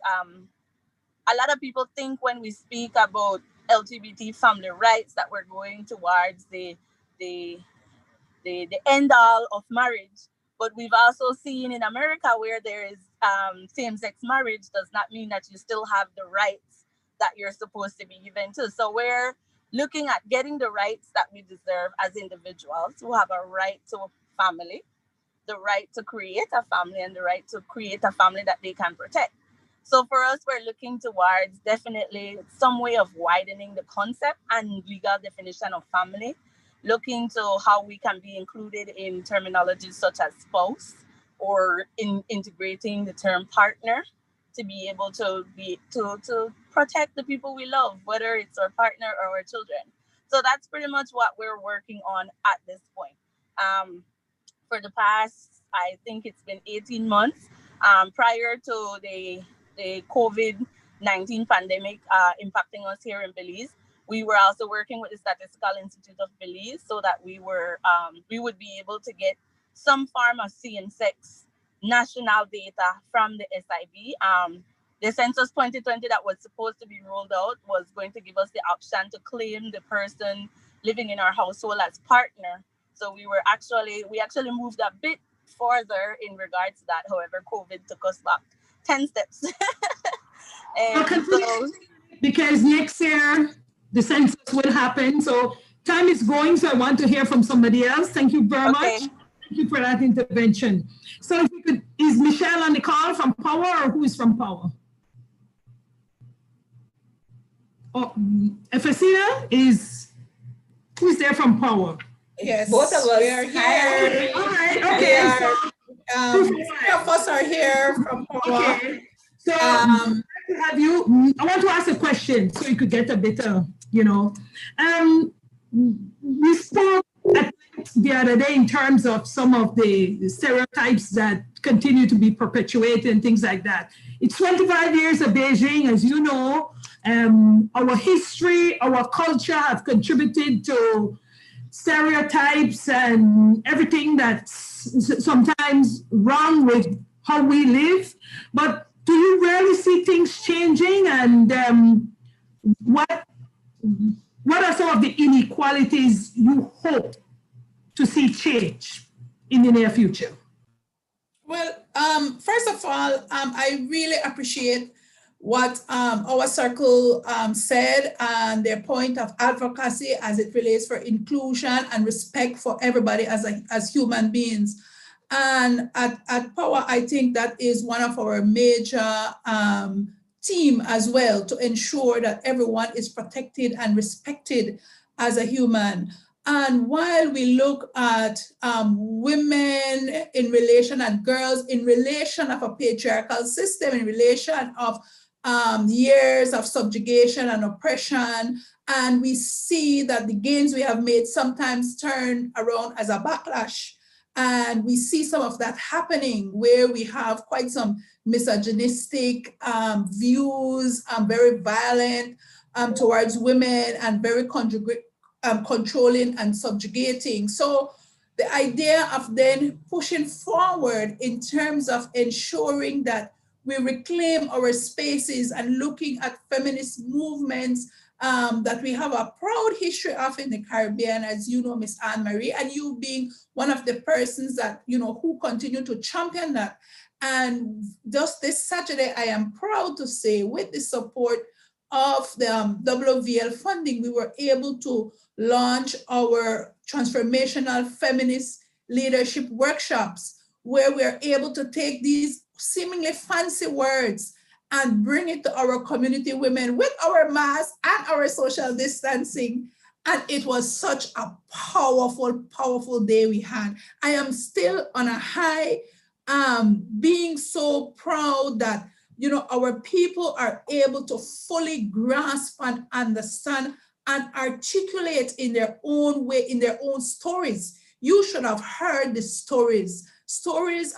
A lot of people think when we speak about LGBT family rights that we're going towards the end all of marriage. But we've also seen in America where there is same-sex marriage does not mean that you still have the rights that you're supposed to be given to. So we're looking at getting the rights that we deserve as individuals who have a right to a family, the right to create a family, and the right to create a family that they can protect. So for us, we're looking towards definitely some way of widening the concept and legal definition of family, looking to how we can be included in terminologies such as spouse, or in integrating the term partner, to be able to protect the people we love, whether it's our partner or our children. So that's pretty much what we're working on at this point. For the past, I think it's been 18 months, prior to the COVID-19 pandemic impacting us here in Belize, we were also working with the Statistical Institute of Belize so that we would be able to get some form of same-sex national data from the SIB. The Census 2020 that was supposed to be rolled out was going to give us the option to claim the person living in our household as partner. So we actually moved a bit further in regards to that. However, COVID took us back 10 steps. Because next year the census will happen. So time is going, so I want to hear from somebody else. Thank you very much. Thank you for that intervention. So if you could, is Michelle on the call from Power, or who is from Power? Oh, Efesina is, who is there from Power? Yes, both of us. We are here. All right, okay. Three of us are here from Power. Okay. So I want to ask a question so you could get a bit of, we spoke the other day in terms of some of the stereotypes that continue to be perpetuated and things like that. It's 25 years of Beijing, as you know. Our history, our culture have contributed to stereotypes and everything that's sometimes wrong with how we live. But do you really see things changing? And what are some of the inequalities you hope to see change in the near future? Well, first of all, I really appreciate what our circle said and their point of advocacy as it relates for inclusion and respect for everybody as human beings. And at Power, I think that is one of our major team as well, to ensure that everyone is protected and respected as a human. And while we look at women in relation and girls in relation of a patriarchal system, in relation of years of subjugation and oppression, and we see that the gains we have made sometimes turn around as a backlash. And we see some of that happening where we have quite some misogynistic views, very violent towards women, and very controlling and subjugating. So the idea of then pushing forward in terms of ensuring that we reclaim our spaces and looking at feminist movements that we have a proud history of in the Caribbean, as you know, Miss Anne-Marie, and you being one of the persons that, who continue to champion that. And just this Saturday, I am proud to say, with the support of the WVL funding, we were able to launch our transformational feminist leadership workshops, where we're able to take these seemingly fancy words and bring it to our community women with our masks and our social distancing, And it was such a powerful, powerful day we had. I am still on a high, being so proud that, you know, our people are able to fully grasp and understand and articulate in their own way, in their own stories. You should have heard the stories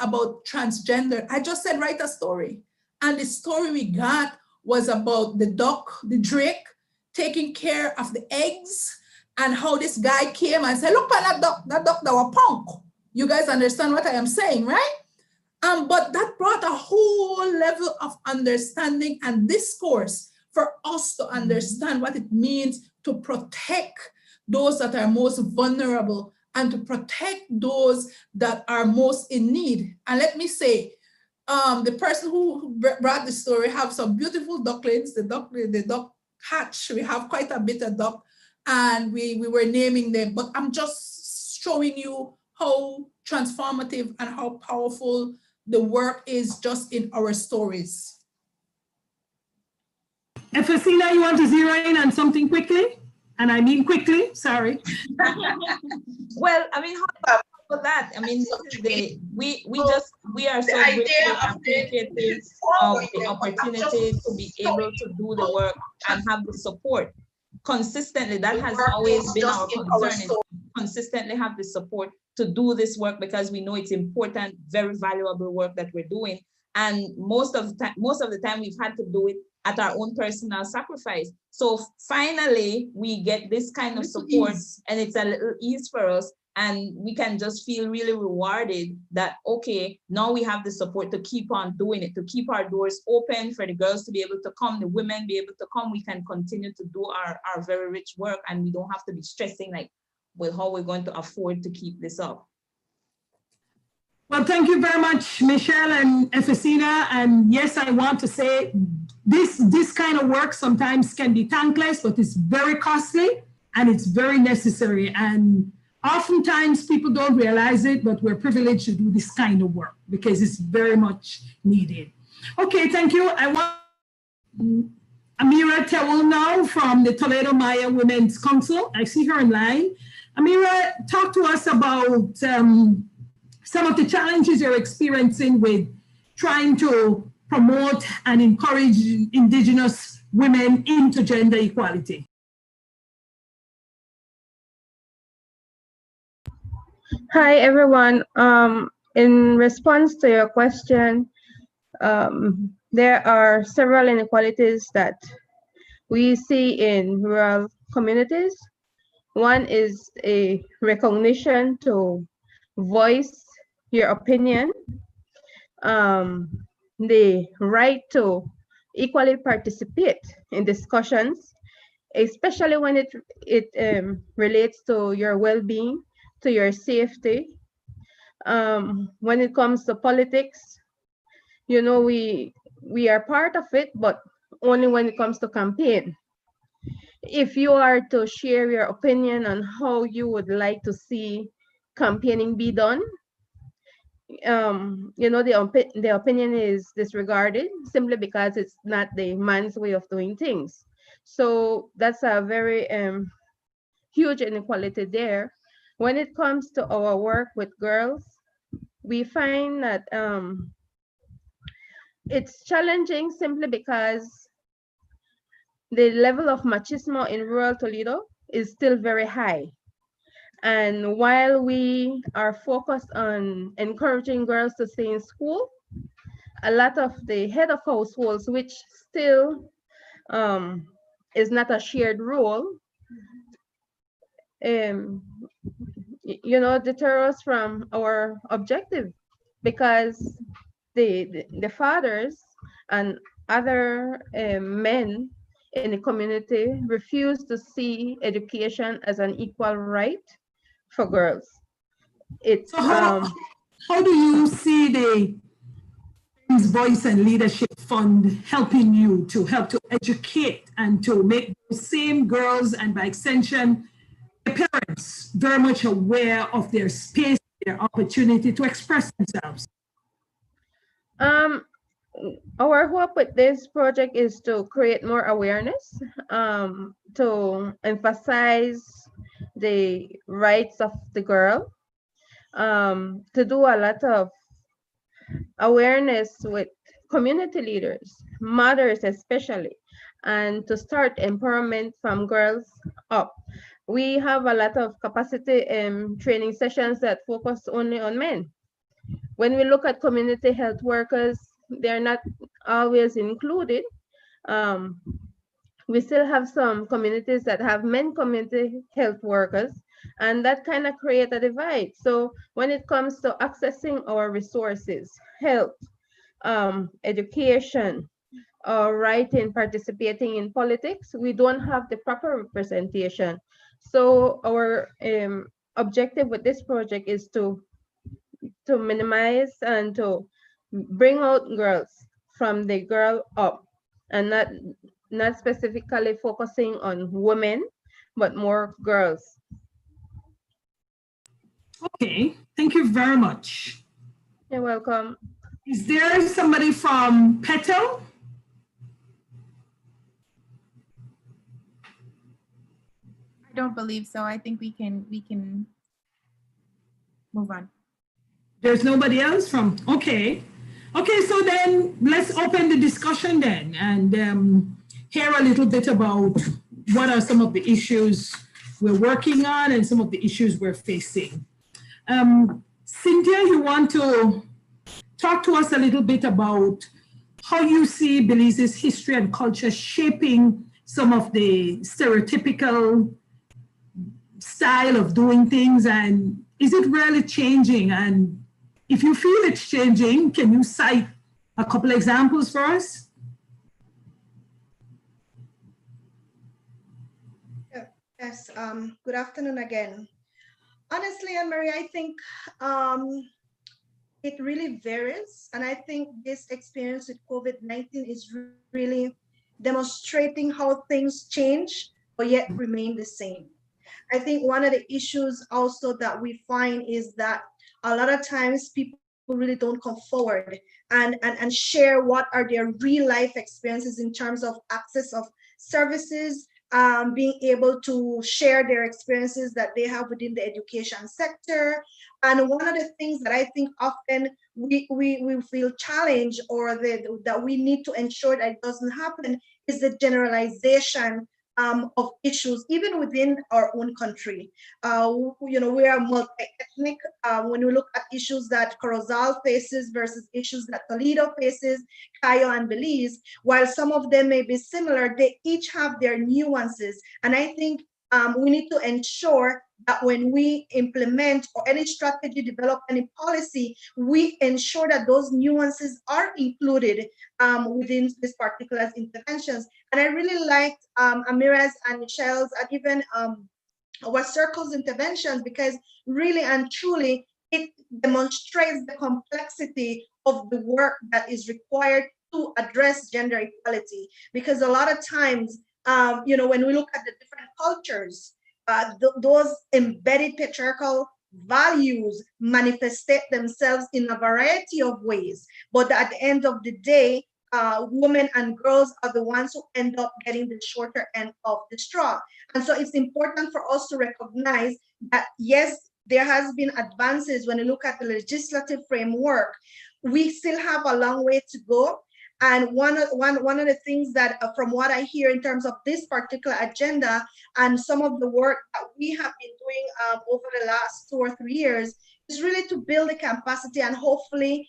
about transgender. I just said, write a story. And the story we got was about the duck, the drake, taking care of the eggs, and how this guy came and said, look at that duck that was punk. You guys understand what I am saying, right? But that brought a whole level of understanding and discourse for us to understand what it means to protect those that are most vulnerable and to protect those that are most in need. And let me say, the person who brought the story have some beautiful ducklings, the duck hatch. We have quite a bit of duck, and we were naming them, but I'm just showing you how transformative and how powerful the work is just in our stories. Efesina, you want to zero in on something quickly? And I mean quickly, sorry. Well, I mean, how about that? I mean, we are so grateful and appreciative of the opportunity to be able to do the work and have the support consistently. That has always been our concern, is consistently have the support to do this work, because we know it's important, very valuable work that we're doing. And most of the time we've had to do it at our own personal sacrifice. So finally we get this kind of support, and it's a little ease for us, and we can just feel really rewarded that, okay, now we have the support to keep on doing it, to keep our doors open for the girls to be able to come, the women be able to come. We can continue to do our very rich work, and we don't have to be stressing like, well, how we're going to afford to keep this up. Well, thank you very much, Michelle and Efesina. And yes, I want to say this kind of work sometimes can be thankless, but it's very costly and it's very necessary. And oftentimes people don't realize it, but we're privileged to do this kind of work because it's very much needed. Okay, thank you. I want Amira Tewel now from the Toledo Maya Women's Council. I see her in line. Amira, talk to us about some of the challenges you're experiencing with trying to promote and encourage Indigenous women into gender equality. Hi, everyone. In response to your question, there are several inequalities that we see in rural communities. One is a recognition to voice your opinion, the right to equally participate in discussions, especially when it relates to your well-being, to your safety. When it comes to politics, you know, we are part of it, but only when it comes to campaign. If you are to share your opinion on how you would like to see campaigning be done, you know, the opinion is disregarded simply because it's not the man's way of doing things. So that's a very huge inequality there. When it comes to our work with girls, we find that it's challenging simply because the level of machismo in rural Toledo is still very high. And while we are focused on encouraging girls to stay in school, a lot of the head of households, which still is not a shared role, you know, deter us from our objective, because the fathers and other men in the community refuse to see education as an equal right for girls. It's so how do you see the Women's Voice and Leadership Fund helping you to educate and to make those same girls, and by extension their parents, very much aware of their space, their opportunity to express themselves? Our hope with this project is to create more awareness, to emphasize the rights of the girl, to do a lot of awareness with community leaders, mothers especially, and to start empowerment from girls up. We have a lot of capacity training sessions that focus only on men. When we look at community health workers, they're not always included. We still have some communities that have men community health workers, and that kind of create a divide. So when it comes to accessing our resources, health, education, writing, participating in politics, we don't have the proper representation. So our objective with this project is to minimize and to bring out girls from the girl up, and not specifically focusing on women, but more girls. Okay, thank you very much. You're welcome. Is there somebody from Petal? I don't believe so. I think we can move on. There's nobody else from, okay. Okay, so then let's open the discussion then and hear a little bit about what are some of the issues we're working on and some of the issues we're facing. Cynthia, you want to talk to us a little bit about how you see Belize's history and culture shaping some of the stereotypical style of doing things, and is it really changing? And if you feel it's changing, can you cite a couple examples for us? Yes, good afternoon again. Honestly, Anne-Marie, I think it really varies. And I think this experience with COVID-19 is really demonstrating how things change, but yet remain the same. I think one of the issues also that we find is that a lot of times people really don't come forward and share what are their real life experiences in terms of access of services, being able to share their experiences that they have within the education sector. And one of the things that I think often we feel challenged or that we need to ensure that it doesn't happen is the generalization of issues, even within our own country. We are multi-ethnic. When we look at issues that Corozal faces versus issues that Toledo faces, Cayo and Belize, while some of them may be similar, they each have their nuances. And I think we need to ensure that when we implement or any strategy, develop any policy, we ensure that those nuances are included within these particular interventions. And I really liked Amira's and Michelle's and even our circle's interventions, because really and truly it demonstrates the complexity of the work that is required to address gender equality. Because a lot of times, when we look at the different cultures, those embedded patriarchal values manifestate themselves in a variety of ways. But at the end of the day, women and girls are the ones who end up getting the shorter end of the straw. And so it's important for us to recognize that, yes, there has been advances when you look at the legislative framework. We still have a long way to go. And one of the things that, from what I hear in terms of this particular agenda and some of the work that we have been doing over the last 2 or 3 years, is really to build the capacity and hopefully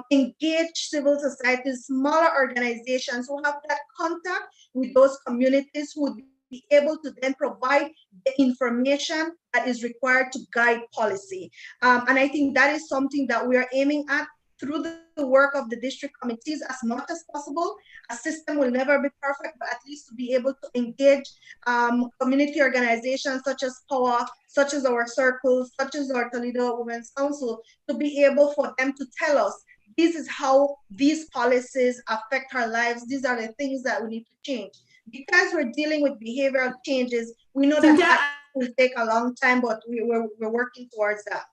engage civil society, smaller organizations who have that contact with those communities, who would be able to then provide the information that is required to guide policy. And I think that is something that we are aiming at through the work of the district committees as much as possible. A system will never be perfect, but at least to be able to engage community organizations such as POA, such as our circles, such as our Toledo Women's Council, to be able for them to tell us, this is how these policies affect our lives. These are the things that we need to change. Because we're dealing with behavioral changes, we know that will take a long time, but we're working towards that.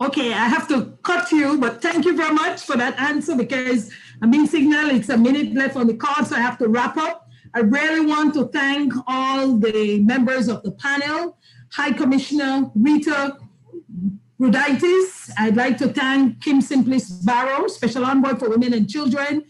Okay, I have to cut you, but thank you very much for that answer, because I'm being signaled it's a minute left on the call, so I have to wrap up. I really want to thank all the members of the panel, High Commissioner Rita Raditis. I'd like to thank Kim Simplice Barrow, Special Envoy for Women and Children,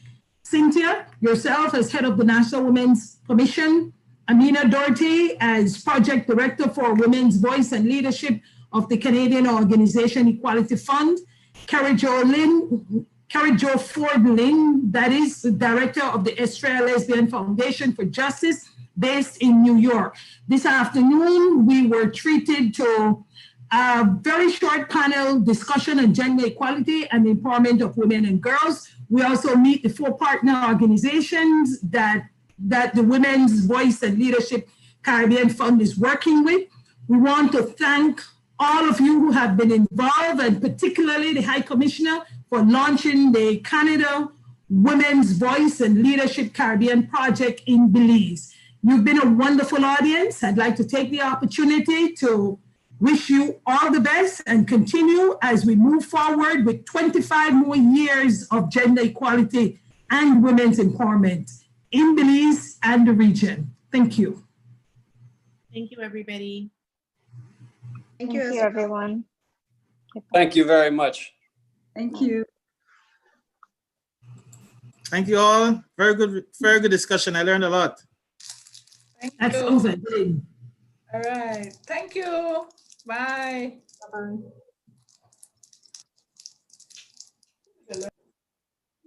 Cynthia, yourself as head of the National Women's Commission, Amina Doherty as Project Director for Women's Voice and Leadership of the Canadian Organization Equality Fund, Carrie Jo Ford Lynn, that is the Director of the Australia Lesbian Foundation for Justice based in New York. This afternoon, we were treated to a very short panel discussion on gender equality and the empowerment of women and girls. We also meet the 4 partner organizations that the Women's Voice and Leadership Caribbean Fund is working with. We want to thank all of you who have been involved, and particularly the High Commissioner for launching the Canada Women's Voice and Leadership Caribbean Project in Belize. You've been a wonderful audience. I'd like to take the opportunity to wish you all the best and continue as we move forward with 25 more years of gender equality and women's empowerment in Belize and the region. Thank you. Thank you, everybody. Thank you, everyone. Thank you very much. Thank you. Thank you all. Very good discussion. I learned a lot. Thank That's you. over. All right. Thank you. Bye. Bye-bye.